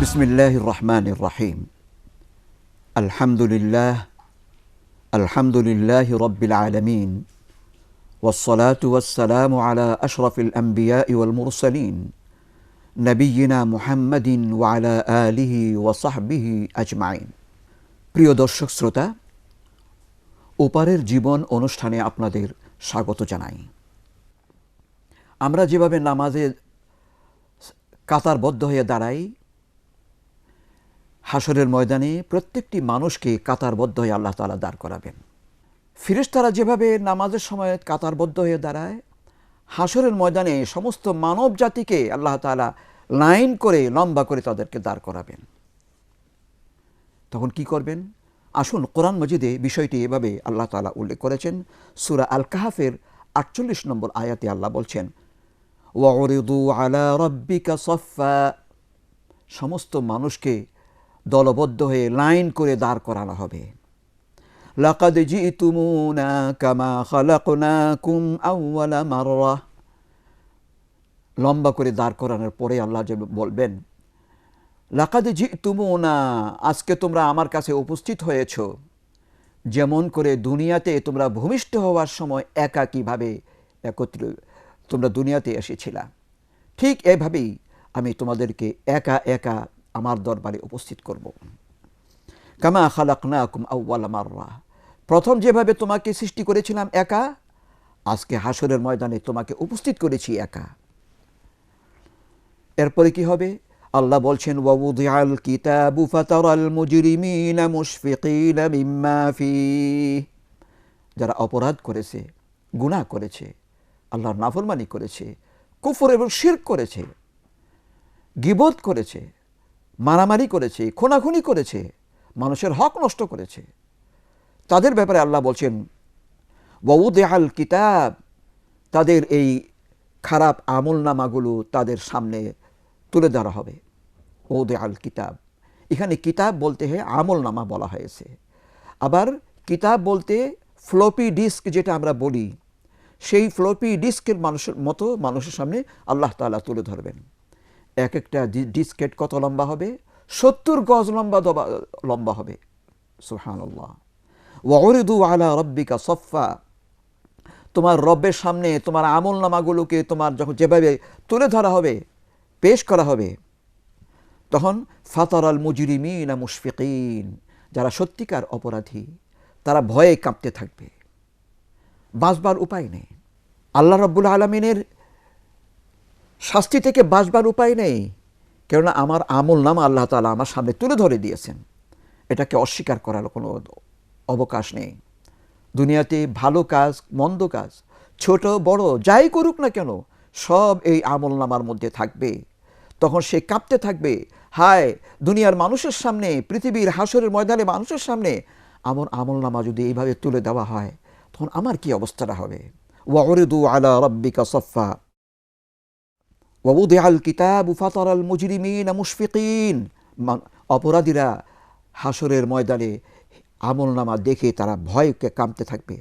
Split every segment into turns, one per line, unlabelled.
বিসমিল্লাহির রহমানির রহিম। আলহামদুলিল্লাহি রাব্বিল আলামিন ওয়াসসালাতু ওয়াসসালামু আলা আশরাফিল আম্বিয়াই ওয়াল মুরসালিন নবিয়িনা মুহাম্মাদিন ওয়া আলা আলিহি ওয়া সাহবিহি আজমাইন। প্রিয় দর্শক শ্রোতা, ওপারের জীবন অনুষ্ঠানে আপনাদের স্বাগত জানাই। আমরা যেভাবে নামাজে কাতারবদ্ধ হয়ে দাঁড়াই, হাসরের ময়দানে প্রত্যেকটি মানুষকে কাতারবদ্ধ হয়ে আল্লাহ তাআলা দাঁড় করাবেন। ফেরেশতারা যেভাবে নামাজের সময় কাতারবদ্ধ হয়ে দাঁড়ায়, হাসরের ময়দানে সমস্ত মানব জাতিকে আল্লাহ তাআলা লাইন করে লম্বা করে তাদেরকে দাঁড় করাবেন। তখন কি করবেন? আসুন, কোরআন মাজিদে বিষয়টি এভাবে আল্লাহ তাআলা উল্লেখ করেছেন। সূরা আল কাহফের ৪৮ নম্বর আয়াতে আল্লাহ বলছেন, ওয়াউরিদু আলা রাব্বিকা সাফফা, সমস্ত মানুষকে দলবদ্ধ হয়ে লাইন করে দাঁড় করানো হবে। লাকাদ জিতুমুনা কামা খালাকনাকুম আউওয়ালা মাররা, লম্বা করে দাঁড় করানোর পরে আল্লাহ যে বলবেন, লাকাদ জিতুমুনা, আজকে তোমরা আমার কাছে উপস্থিত হয়েছ, যেমন করে দুনিয়াতে তোমরা ভূমিষ্ঠ হওয়ার সময় একাকীভাবে তোমরা দুনিয়াতে এসেছিলা, ঠিক এভাবেই আমি তোমাদেরকে একা একা আমার দরবারে উপস্থিত করব। কামা খালাকনাকুম আউওয়ালা মাররা, প্রথম যেভাবে তোমাকে সৃষ্টি করেছিলাম একা, আজকে হাসরের ময়দানে তোমাকে উপস্থিত করেছি একা। এরপরে কি হবে? আল্লাহ বলছেন, ওয়াউদিআল কিতাবু ফাতারাল মুজরিমিনা মুশফিকিনা মিম্মা ফীহ, যারা অপরাধ করেছে, গুনাহ করেছে, আল্লাহর নাফরমানি করেছে, কুফর এবং শিরক করেছে, গীবত করেছে, মারামারি করেছে, খুনাখুনি করেছে, মানুষের হক নষ্ট করেছে, তাদের ব্যাপারে আল্লাহ বলছেন, ওয়াউদিআল কিতাব, তাদের এই খারাপ আমলনামাগুলো তাদের সামনে তুলে ধরা হবে। ওয়াউদিআল কিতাব, এখানে কিতাব বলতে আমলনামা বলা হয়েছে। আবার কিতাব বলতে ফ্লপি ডিস্ক যেটা আমরা বলি, সেই ফ্লপি ডিস্কের মানুষের সামনে আল্লাহ তাআলা তুলে ধরবেন। এক একটা ডিস্কেট কত লম্বা হবে? ৭০ গজ লম্বা হবে। সুবহানাল্লাহ। ওয়াউরিদু আলা রাব্বিকা সাফফা, তোমার রব্বের সামনে তোমার আমলনামাগুলোকে তোমার যখন যেভাবে তুলে ধরা হবে, পেশ করা হবে, তখন ফাতারাল মুজরিমিনা মুশফিকিন, যারা সত্যিকার অপরাধী তারা ভয়ে কাঁপতে থাকবে, বাঁচবার উপায় নেই। আল্লাহ রাব্বুল আলামিনের শাস্তি থেকে বাঁচবার উপায় নেই, কেননা আমার আমলনামা আল্লাহ তাআলা আমার সামনে তুলে ধরে দিয়েছেন। এটাকে অস্বীকার করার কোনো অবকাশ নেই। দুনিয়াতে ভালো কাজ, মন্দ কাজ, ছোট বড় যাই করুক না কেন, সব এই আমলনামার মধ্যে থাকবে। তখন সে কাঁপতে থাকবে, হায়, দুনিয়ার মানুষের সামনে, পৃথিবীর হাসরের ময়দানে মানুষের সামনে আমার আমলনামা যদি এইভাবে তুলে দেওয়া হয়, তখন আমার কি অবস্থাটা হবে? ওয়াউরিদু আলা রাব্বিকা সাফফা ওয়াউদিআল কিতাবু ফাতারাল মুজরিমিনা মুশফিকিন, অপরাধীরা হাসরের ময়দানে আমলনামা দেখে তারা ভয়কে কাঁপতে থাকবে,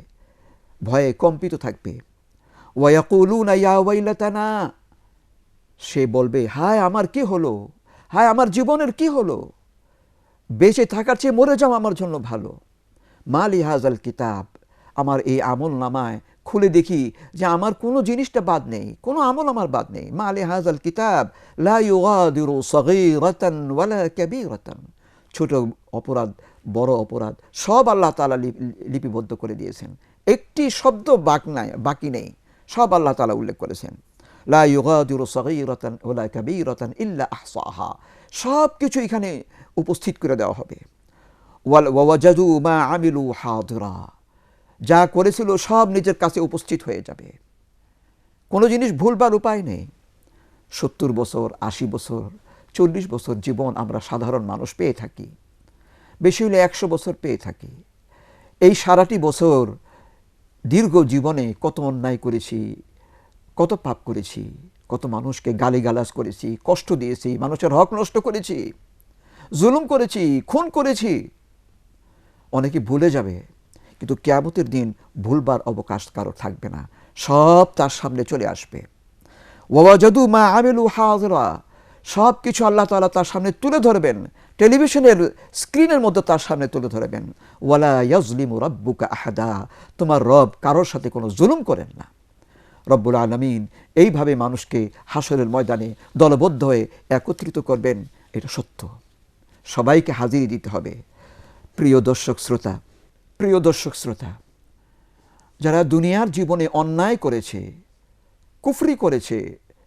ভয়ে কম্পিত থাকবে। ওয়ায়াকুলুনা ইয়া ওয়াইলাতানা, সে বলবে, হায় আমার কি হলো, হায় আমার জীবনের কি হলো, বেঁচে থাকার চেয়ে মরে যাওয়া আমার জন্য ভালো। মালি হাজাল কিতাব, আমার এই আমলনামায় খুলে দেখি যে আমার কোনো জিনিসটা বাদ নেই, কোনো আমল আমার বাদ নেই। মালি হাজাল কিতাব লা ইউগাদিরু সগীরাতান ওয়ালা কাবীরাতান, ছোট অপরাধ বড় অপরাধ সব আল্লাহ তাআলা লিপিবদ্ধ করে দিয়েছেন, একটি শব্দ বাকি নেই, সব আল্লাহ তাআলা উল্লেখ করেছেন। লা ইউগাদিরু সগীরাতান ওয়ালা কাবীরাতান ইল্লা আহসাহা, সব কিছু এখানে উপস্থিত করে দেওয়া হবে। ওয়াজাদু মা আমিলু হাদিরা, যা করেছিল সব নিজের কাছে উপস্থিত হয়ে যাবে, কোনো জিনিস ভুলবার উপায় নেই। ৭০ বছর, ৮০ বছর, ৪০ বছর জীবন আমরা সাধারণ মানুষ পেয়ে থাকি, বেশি হলে ১০০ বছর পেয়ে থাকি। এই সারাটি বছর দীর্ঘ জীবনে কত অন্যায় করেছি, কত পাপ করেছি, কত মানুষকে গালিগালাজ করেছি, কষ্ট দিয়েছি, মানুষের হক নষ্ট করেছি, জুলুম করেছি, খুন করেছি। অনেকে ভুলে যাবে, কিন্তু কিয়ামতের দিন ভুলবার অবকাশ কারো থাকবে না, সব তার সামনে চলে আসবে। ওয়াজাদু মা আমিলু হাযিরা, সব কিছু আল্লাহ তাআলা তার সামনে তুলে ধরবেন, টেলিভিশনের স্ক্রিনের মধ্যে তার সামনে তুলে ধরবেন। ওয়ালা ইয়াজলিমু রাব্বুকা আহাদা, তোমার রব কারোর সাথে কোনো জুলুম করেন না। রব্বুল আলামিন এইভাবে মানুষকে হাসরের ময়দানে দলবদ্ধ হয়ে একত্রিত করবেন, এটা সত্য। সবাইকে হাজিরি দিতে হবে। প্রিয় দর্শক শ্রোতা, যারা দুনিয়ার জীবনে অন্যায় করেছে, কুফরি করেছে,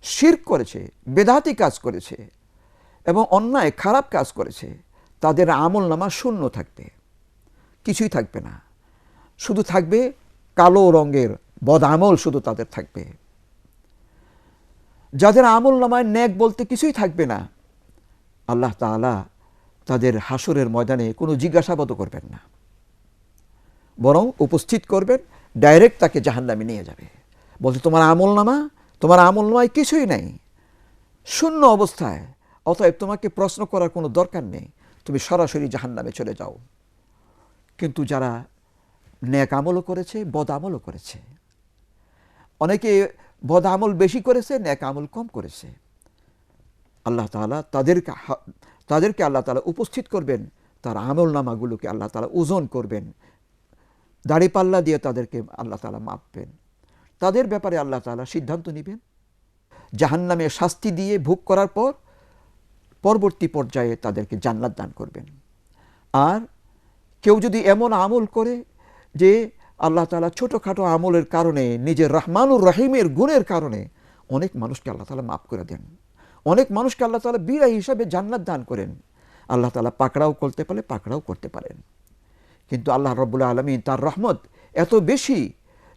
শিরক করেছে, বেদাতি কাজ করেছে এবং অন্যায় খারাপ কাজ করেছে, তাদের আমলনামা শূন্য থাকবে, কিছুই থাকবে না। শুধু থাকবে কালো রঙের বদআমল, শুধু তাদের থাকবে। যাদের আমলনামায় নেক বলতে কিছুই থাকবে না, আল্লাহ তাআলা তাদের হাসরের ময়দানে কোনো জিজ্ঞাসাবাদও করবেন না, বরং উপস্থিত করবেন, ডাইরেক্ট তাকে জাহান্নামে নিয়ে যাবে। বলছে তোমার আমলনামায় কিছুই নেই, শূন্য অবস্থায়, অতএব তোমাকে প্রশ্ন করার কোনো দরকার নেই, তুমি সরাসরি জাহান্নামে চলে যাও। কিন্তু যারা নেক আমলও করেছে, বদ আমলও করেছে, অনেকে বদ আমল বেশি করেছে, নেক আমল কম করেছে, আল্লাহ তাআলা তাদেরকে আল্লাহ তাআলা উপস্থিত করবেন, তার আমলনামাগুলোকে আল্লাহ তাআলা ওজন করবেন, দাড়িপাল্লা দিয়ে তাদেরকে আল্লাহ তাআলা মাপবেন। তাদের ব্যাপারে আল্লাহ তাআলা সিদ্ধান্ত নেবেন। জাহান্নামে শাস্তি দিয়ে ভোগ করার পর পরবর্তী পর্যায়ে তাদেরকে জান্নাত দান করবেন। আর কেউ যদি এমন আমল করে যে আল্লাহ তাআলা ছোটোখাটো আমলের কারণে, নিজের রহমানুর রহিমের গুণের কারণে অনেক মানুষকে আল্লাহ তাআলা মাফ করে দেন, অনেক মানুষকে আল্লাহ তাআলা বিরাই হিসাবে জান্নাত দান করেন। আল্লাহ তাআলা পাকড়াও করতে পারেন। কিন্তু আল্লাহ রাব্বুল আলামিন তার রহমত এত বেশি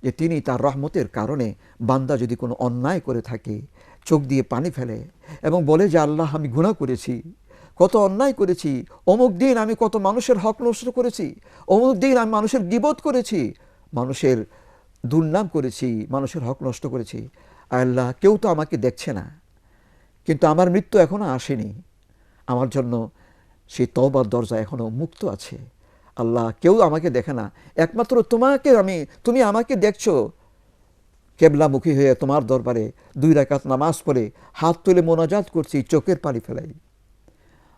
যে তিনি তার রহমতের কারণে বান্দা যদি কোনো অন্যায় করে থাকে, চোখ দিয়ে পানি ফেলে এবং বলে যে আল্লাহ আমি গুনাহ করেছি, কত অন্যায় করেছি, অমুক দিন আমি কত মানুষের হক নষ্ট করেছি, অমুক দিন আমি মানুষের গীবত করেছি, মানুষের দুর্নাম করেছি, মানুষের হক নষ্ট করেছি, আল্লাহ কেউ তো আমাকে দেখছে না, কিন্তু আমার মৃত্যু এখনও আসেনি, আমার জন্য সেই তওবার দরজা এখনও মুক্ত আছে। আল্লাহ কেউ আমাকে দেখে না, একমাত্র তুমি আমাকে দেখছো। কেবলামুখী হয়ে তোমার দরবারে 2 রাকাত নামাজ পড়ে হাত তুলে মোনাজাত করছি, চোখের পানি ফেলাই,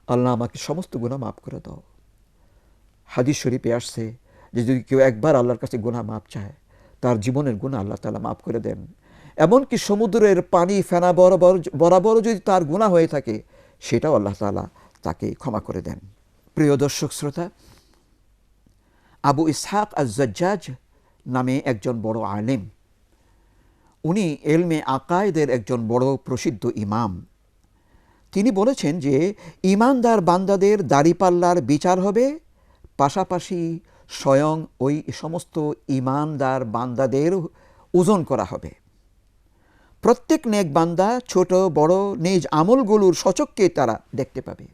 আল্লাহ আমাকে সমস্ত গুনাহ মাফ করে দাও। হাদিস শরীফে আসছে যে যদি কেউ একবার আল্লাহর কাছে গুনাহ মাফ চায়, তার জীবনের গুনাহ আল্লাহ তাআলা মাফ করে দেন। এমনকি সমুদ্রের পানি ফেনা বরাবর যদি তার গুনাহ হয়ে থাকে, সেটাও আল্লাহ তাআলা তাকে ক্ষমা করে দেন। প্রিয় দর্শক শ্রোতা, আবু ইসহাক আজ-জাজ্জাজ নামে একজন বড় আলেম, উনি এলমে আকায়েদের একজন বড় প্রসিদ্ধ ইমাম। তিনি বলেছেন যে ঈমানদার বান্দাদের দাড়িপাল্লার বিচার হবে, পাশাপাশি স্বয়ং ওই সমস্ত ঈমানদার বান্দাদের ওজন করা হবে। প্রত্যেক নেক বান্দা ছোট বড় নিজ আমলগুলোর সচক্ষে তারা দেখতে পাবে।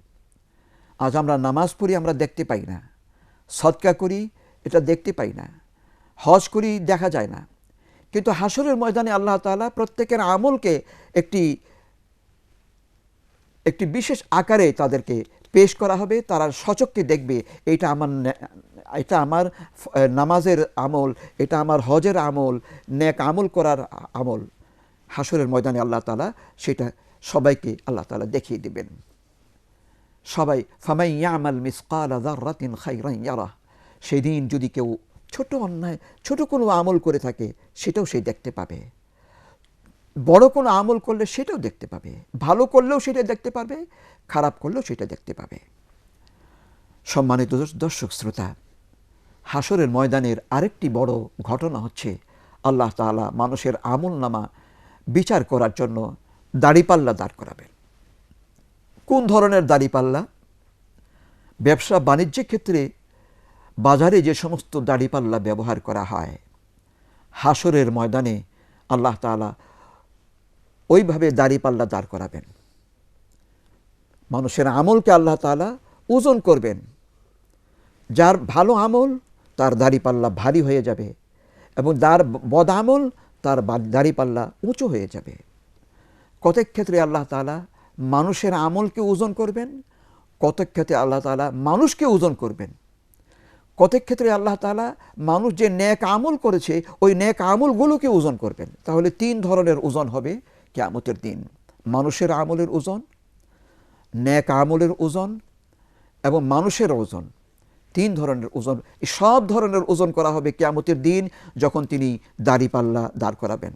আজ আমরা নামাজ পড়ি, আমরা দেখতে পাই না, সদকা করি, এটা দেখতে পাই না, হজ করি, দেখা যায় না, কিন্তু হাসরের ময়দানে আল্লাহ তাআলা প্রত্যেকের আমলকে একটি বিশেষ আকারে তাদেরকে পেশ করা হবে। তারা সচক্ষে দেখবে এটা আমার নামাজের আমল, এটা আমার হজের আমল, নেক আমল করার আমল। হাসরের ময়দানে আল্লাহ তাআলা সেটা সবাইকে আল্লাহ তাআলা দেখিয়ে দেবেন। সবাই ফামান ইয়ামাল মিসকালা যাররাতিন খায়রান ইয়ারাহ, সেদিন যদি কেউ ছোট অন্যায়, ছোট কোনো আমল করে থাকে, সেটাও সে দেখতে পাবে। বড় কোনো আমল করলে সেটাও দেখতে পাবে, ভালো করলেও সেটা দেখতে পাবে, খারাপ করলেও সেটা দেখতে পাবে। সম্মানিত দর্শক শ্রোতা, হাসরের ময়দানের আরেকটি বড় ঘটনা হচ্ছে আল্লাহ তাআলা মানুষের আমলনামা বিচার করার জন্য দাড়িপাল্লা দাঁড় করাবেন। কোন ধরনের দাড়িপাল্লা? ব্যবসা বাণিজ্যের ক্ষেত্রে বাজারে যে সমস্ত দাড়িপাল্লা ব্যবহার করা হয়, হাসরের ময়দানে আল্লাহ তাআলা ওইভাবে দাড়িপাল্লা দাঁড় করাবেন। মানুষের আমলকে আল্লাহ তাআলা ওজন করবেন। যার ভালো আমল তার দাড়িপাল্লা ভারী হয়ে যাবে এবং যার বদ আমল তার দাড়িপাল্লা উঁচু হয়ে যাবে। কতক ক্ষেত্রে আল্লাহ তাআলা মানুষের আমলকে ওজন করবেন, কতক ক্ষেত্রে আল্লাহ তাআলা মানুষকে ওজন করবেন, কতক ক্ষেত্রে আল্লাহ তাআলা মানুষ যে নেক আমল করেছে ওই নেক আমলগুলোকে ওজন করবেন। তাহলে 3 ধরনের ওজন হবে কিয়ামতের দিন: মানুষের আমলের ওজন, নেক আমলের ওজন এবং মানুষের ওজন, 3 ধরনের ওজন। এই সব ধরনের ওজন করা হবে কিয়ামতের দিন যখন তিনি দাঁড়িপাল্লা দাঁড় করাবেন।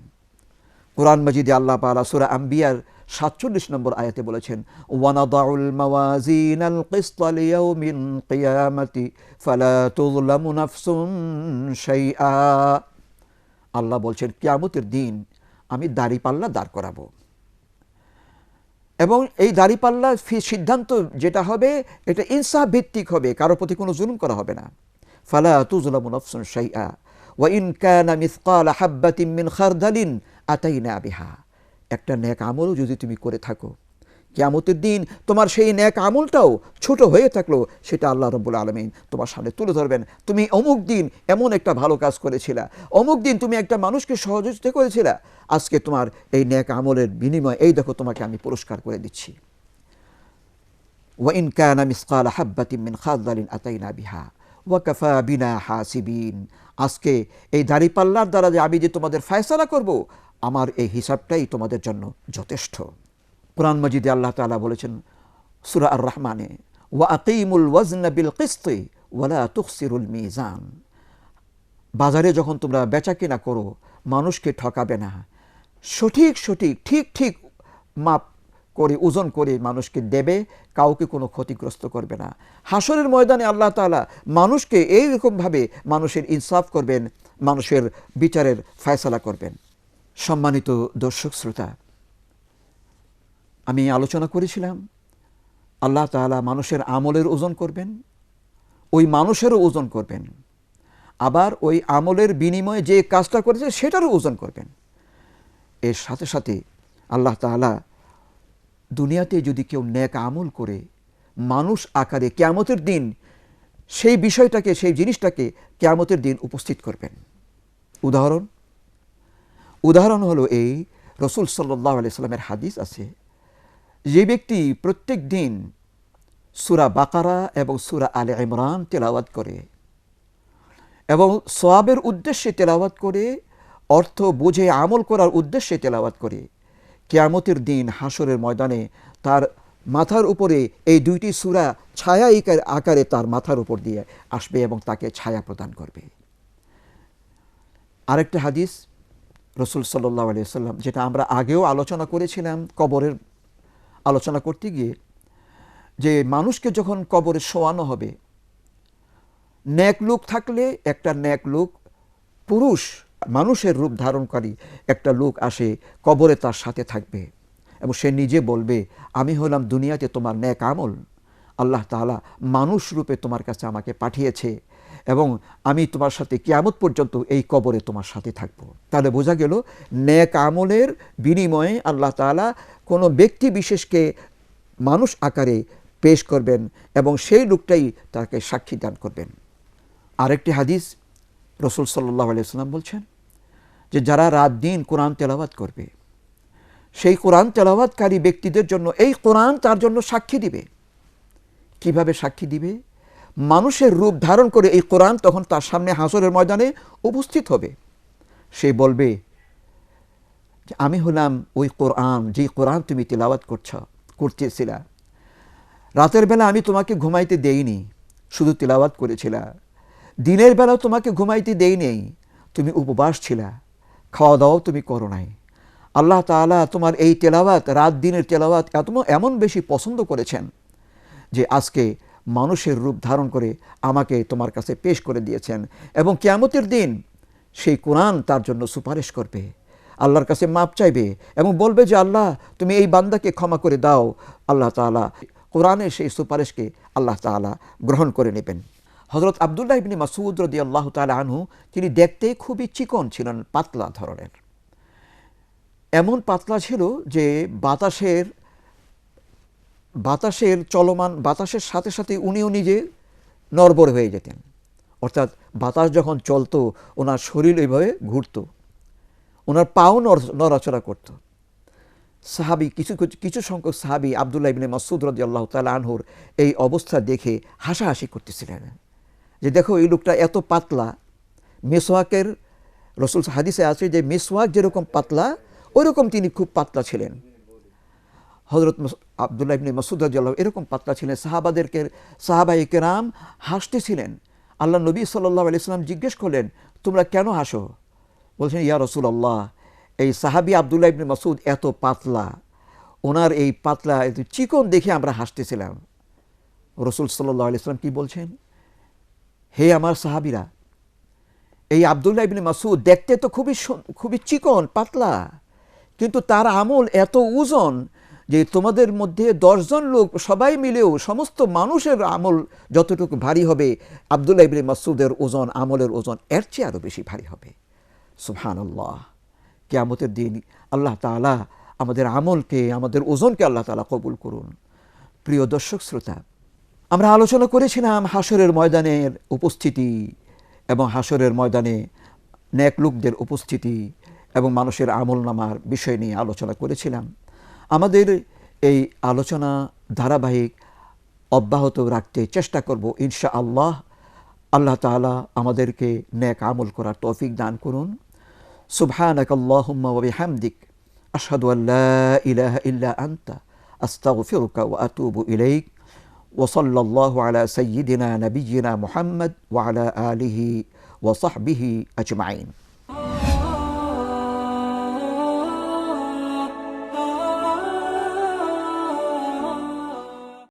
কোরআন মাজিদে আল্লাহ তাআলা সূরা আম্বিয়ার 47 নম্বর আয়াতে বলেছেন, ওয়ানাদাউল মাওয়াজিনাল কিসতা লিয়াউমিল কিয়ামাতি ফালা তুযলামু নাফসুন শাইআ। আল্লাহ বলছেন কিয়ামতের দিন আমি দাঁড়িপাল্লা দাঁড় করাবো, এবং এই দাঁড়িপাল্লা সিদ্ধান্ত যেটা হবে এটা ইনসাফ ভিত্তিক হবে, কারো প্রতি কোনো জুলুম করা হবে না। ফালা তুযলামু নাফসুন শাইআ ওয়া ইন কানা মিসকালা হাববাতিন মিন খারদালিন আতাইনা বিহা। একটা নেক আমলও যদি তুমি করে থাকো, কিয়ামতের দিন তোমার সেই নেক আমলটাও ছোট হয়ে থাকলো, সেটা আল্লাহ রাব্বুল আলামিন তোমার সামনে তুলে ধরবেন। তুমি অমুক দিন এমন একটা ভালো কাজ করেছিলা, অমুক দিন তুমি একটা মানুষকে সহযোগিতা করেছিলা, আজকে তোমার এই নেক আমলের বিনিময়ে এই দেখো তোমাকে আমি পুরস্কার করে দিচ্ছি। ওয়া ইন কানা মিসকালা হাববাতিন মিন খারদালিন আতাইনা বিহা ওয়া কাফা বিনা হাসিবিন। আজকে এই দাঁড়িপাল্লার দ্বারা যে আমি যে তোমাদের ফয়সালা করব, আমার এই হিসাবটাই তোমাদের জন্য যথেষ্ট। কোরআন মাজিদে আল্লাহ তাআলা বলেছেন সূরা আর রহমানে, ওয়া আকিমুল ওয়াজনা বিল কিসতি ওয়া লা তুখসিরুল মিজান। বাজারে যখন তোমরা বেচা কিনা করো, মানুষকে ঠকাবে না, সঠিক সঠিক ঠিক ঠিক মাপ করে ওজন করে মানুষকে দেবে, কাউকে কোনো ক্ষতিগ্রস্ত করবে না। হাসরের ময়দানে আল্লাহ তাআলা মানুষকে এইরকমভাবে মানুষের ইনসাফ করবেন, মানুষের বিচারের ফয়সালা করবেন। সম্মানিত দর্শক শ্রোতা, আমি আলোচনা করেছিলাম আল্লাহ তাআলা মানুষের আমলের ওজন করবেন, ওই মানুষেরও ওজন করবেন, আবার ওই আমলের বিনিময়ে যে কাজটা করেছে সেটারও ওজন করবেন। এর সাথে সাথে আল্লাহ তাআলা দুনিয়াতে যদি কেউ নেক আমল করে মানুষ আকারে কিয়ামতের দিন সেই বিষয়টাকে, সেই জিনিসটাকে কিয়ামতের দিন উপস্থিত করবেন। উদাহরণ হলো এই, রাসূল সাল্লাল্লাহু আলাইহি সাল্লামের হাদিস আছে, যে ব্যক্তি প্রত্যেক দিন সূরা বাকারা এবং সূরা আলে ইমরান তেলাওয়াত করে এবং সওয়াবের উদ্দেশ্যে তেলাওয়াত করে, অর্থ বুঝে আমল করার উদ্দেশ্যে তেলাওয়াত করে, কিয়ামতের দিন হাসরের ময়দানে তার মাথার উপরে এই 2টি সূরা ছায়া আকারে তার মাথার উপর দিয়ে আসবে এবং তাকে ছায়া প্রদান করবে। আরেকটা হাদিস রাসূল সাল্লাল্লাহু আলাইহি ওয়াসাল্লাম, যেটা আমরা আগেও আলোচনা করেছিলাম কবরের আলোচনা করতে গিয়ে, যে মানুষকে যখন কবরে শোয়ানো হবে, নেক লোক থাকলে একটা নেক লোক, পুরুষ মানুষের রূপ ধারণকারী একটা লোক আসে কবরে তার সাথে থাকবে এবং সে নিজে বলবে, আমি হলাম দুনিয়াতে তোমার নেক আমল, আল্লাহ তাআলা মানুষ রূপে তোমার কাছে আমাকে পাঠিয়েছে এবং আমি তোমার সাথে কিয়ামত পর্যন্ত এই কবরে তোমার সাথে থাকব। তাহলে বোঝা গেল নেক আমলের বিনিময়ে আল্লাহ তাআলা কোনো ব্যক্তি বিশেষকে মানুষ আকারে পেশ করবেন এবং সেই লোকটাই তাকে সাক্ষী দান করবেন। আরেকটি হাদিস রাসূল সাল্লাল্লাহু আলাইহি ওয়াসাল্লাম বলছেন যে যারা রাত দিন কোরআন তেলাওয়াত করবে, সেই কোরআন তেলাওয়াতকারী ব্যক্তিদের জন্য এই কোরআন তার জন্য সাক্ষী দিবে। কিভাবে সাক্ষী দিবে? মানুষের রূপ ধারণ করে এই কোরআন তখন তার সামনে হাসরের ময়দানে উপস্থিত হবে। সে বলবে যে আমি হলাম ওই কোরআন, যেই কোরআন তুমি তেলাওয়াত করতেছিলা। রাতের বেলা আমি তোমাকে ঘুমাইতে দেইনি, শুধু তেলাওয়াত করেছিলা। দিনের বেলাও তোমাকে ঘুমাইতে দেই নেই, তুমি উপবাস ছিলা, খাওয়া দাওয়াও তুমি করো নাই। আল্লাহ তাআলা তোমার এই তেলাওয়াত, রাত দিনের তেলাওয়াত এমন বেশি পছন্দ করেছেন যে আজকে মানুষের রূপ ধারণ করে আমাকে তোমার কাছে পেশ করে দিয়েছেন এবং কিয়ামতের দিন সেই কোরআন তার জন্য সুপারিশ করবে, আল্লাহর কাছে মাপ চাইবে এবং বলবে যে আল্লাহ তুমি এই বান্দাকে ক্ষমা করে দাও। আল্লাহ তাআলা কোরআনের সেই সুপারিশকে আল্লাহ তাআলা গ্রহণ করে নেবেন। হযরত আব্দুল্লাহ ইবনে মাসউদ রাদিয়াল্লাহু তাআলা আনহু, তিনি দেখতে খুবই চিকন ছিলেন, পাতলা ধরনের, এমন পাতলা ছিল যে বাতাসের চলমান বাতাসের সাথে সাথে উনিও নিজে নড়বড় হয়ে যেতেন। অর্থাৎ বাতাস যখন চলতো ওনার শরীর এইভাবে ঘুরতো, ওনার পাও নড়াচড়া করত। সাহাবী কিছু সংখ্যক সাহাবী আব্দুল্লাহ ইবনে মাসউদ রাদিয়াল্লাহু তাআলা আনহুর এই অবস্থা দেখে হাসাহাসি করতেছিলেন যে দেখো এই লোকটা এত পাতলা, মিসওয়াকের রাসূল হাদিসে আছে যে মিসওয়াক যেরকম পাতলা ওইরকম তিনি খুব পাতলা ছিলেন। হযরত আব্দুল্লাহ ইবনে মাসউদ রাদিয়াল্লাহু এরকম পাতলা ছিলেন, সাহাবায়ে কেরাম হাসতেছিলেন। আল্লাহ নবী সাল্লাল্লাহু আলাইহি ওয়াসাল্লাম জিজ্ঞেস করলেন, তোমরা কেন হাসো? বলছেন, ইয়া রাসূলুল্লাহ, এই সাহাবী আব্দুল্লাহ ইবনে মাসউদ এত পাতলা, ওনার এই পাতলা এত চিকন দেখে আমরা হাসতেছিলাম। রাসূল সাল্লাল্লাহু আলাইহি ওয়াসাল্লাম কি বলছেন? হে আমার সাহাবীরা, এই আব্দুল্লাহ ইবনে মাসউদ দেখতে তো খুবই চিকন পাতলা, কিন্তু তার আমল এত ওজন যে তোমাদের মধ্যে 10 জন লোক সবাই মিলেও সমস্ত মানুষের আমল যতটুকু ভারী হবে, আব্দুল্লাহ ইবনে মাসউদের ওজন, আমলের ওজন এর চেয়ে আরও বেশি ভারী হবে। সুবহানাল্লাহ। কিয়ামতের দিন আল্লাহ তাআলা আমাদের আমলকে, আমাদের ওজনকে আল্লাহ তাআলা কবুল করুন। প্রিয় দর্শক শ্রোতা, আমরা আলোচনা করেছিলাম হাসরের ময়দানের উপস্থিতি এবং হাসরের ময়দানে নেক লোকদের উপস্থিতি এবং মানুষের আমলনামার বিষয় নিয়ে আলোচনা করেছিলাম। আমাদের এই আলোচনা ধারাবাহিক অব্যাহত রাখতে চেষ্টা করব ইনশাআল্লাহ। আল্লাহ তাআলা আমাদেরকে নেক আমল করার তৌফিক দান করুন। সুবহানাকাল্লাহুম্মা ওয়া বিহামদিক, আশহাদু আল্লা ইলাহা ইল্লা আনতা, আস্তাগফিরুকা ওয়া আতুবু ইলাইক। ওয়া সাল্লাল্লাহু আলা সাইয়্যিদিনা নাবিয়্যিনা মুহাম্মদ ওয়া আলা আলিহি ওয়া সাহবিহি আজমাইন।